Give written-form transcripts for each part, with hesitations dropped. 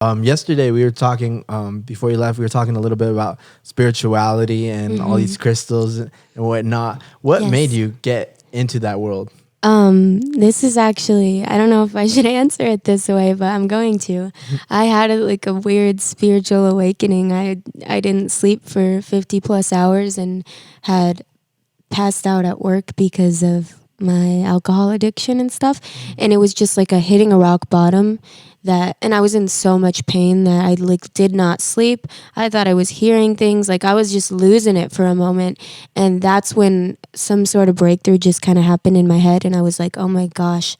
Yesterday we were talking, before you left, we were talking a little bit about spirituality and all these crystals and whatnot. What made Yes. you get into that world? This is actually, I don't know if I should answer it this way, but I'm going to. I had a weird spiritual awakening. I didn't sleep for 50 plus hours and had passed out at work because of my alcohol addiction and stuff. And it was just like a hitting a rock bottom and I was in so much pain that I did not sleep. I thought I was hearing things. Like I was just losing it for a moment. And that's when some sort of breakthrough just kind of happened in my head. And I was like, oh my gosh,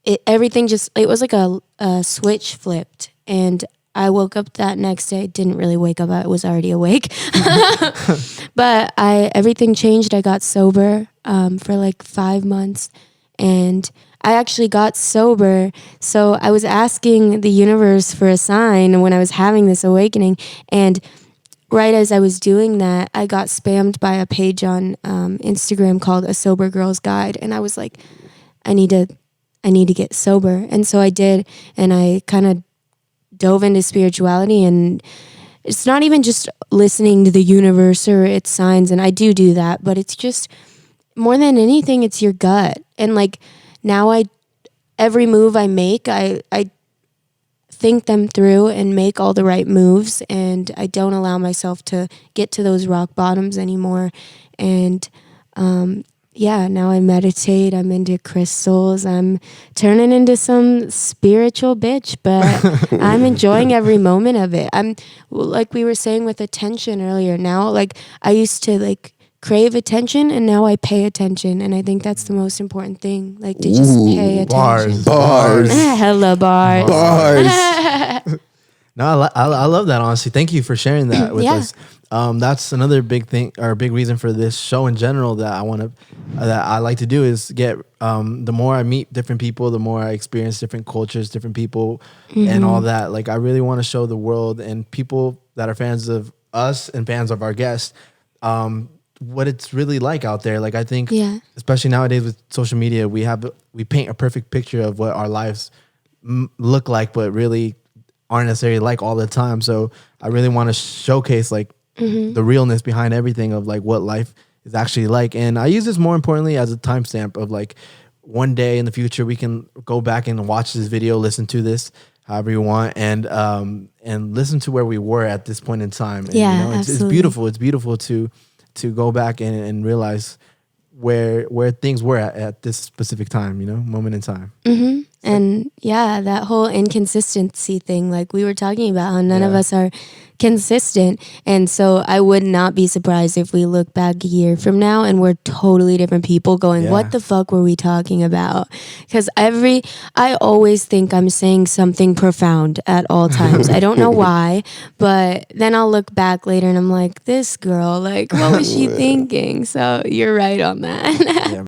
it was like a switch flipped. And I woke up that next day. Didn't really wake up. I was already awake. But everything changed. I got sober for like 5 months. And I actually got sober. So I was asking the universe for a sign when I was having this awakening. And right as I was doing that, I got spammed by a page on Instagram called A Sober Girl's Guide. And I was like, I need to get sober. And so I did. And I kind of dove into spirituality, and it's not even just listening to the universe or its signs, and I do that, but it's just more than anything, it's your gut. And like now every move I make, I think them through and make all the right moves, and I don't allow myself to get to those rock bottoms anymore. And now I meditate. I'm into crystals. I'm turning into some spiritual bitch, but I'm enjoying every moment of it. I'm like we were saying with attention earlier. Now, like I used to like crave attention, and now I pay attention, and I think that's the most important thing. Like to just pay attention. Bars. Hella bars. No, I love that, honestly. Thank you for sharing that with us. That's another big thing, or big reason for this show in general that I like to do is get, the more I meet different people, the more I experience different cultures, different people, and all that. Like I really want to show the world and people that are fans of us and fans of our guests, what it's really like out there. Like I think, especially nowadays with social media, we paint a perfect picture of what our lives look like, but really aren't necessarily like all the time. So I really want to showcase like the realness behind everything of like what life is actually like. And I use this more importantly as a timestamp of like one day in the future we can go back and watch this video, listen to this however you want, and listen to where we were at this point in time. And, it's beautiful. It's beautiful to go back and realize where things were at this specific time, moment in time. And that whole inconsistency thing, like we were talking about, how none of us are consistent. And so I would not be surprised if we look back a year from now and we're totally different people going, what the fuck were we talking about? Because I always think I'm saying something profound at all times. I don't know why, but then I'll look back later and I'm like, this girl, like, what was she thinking? So you're right on that.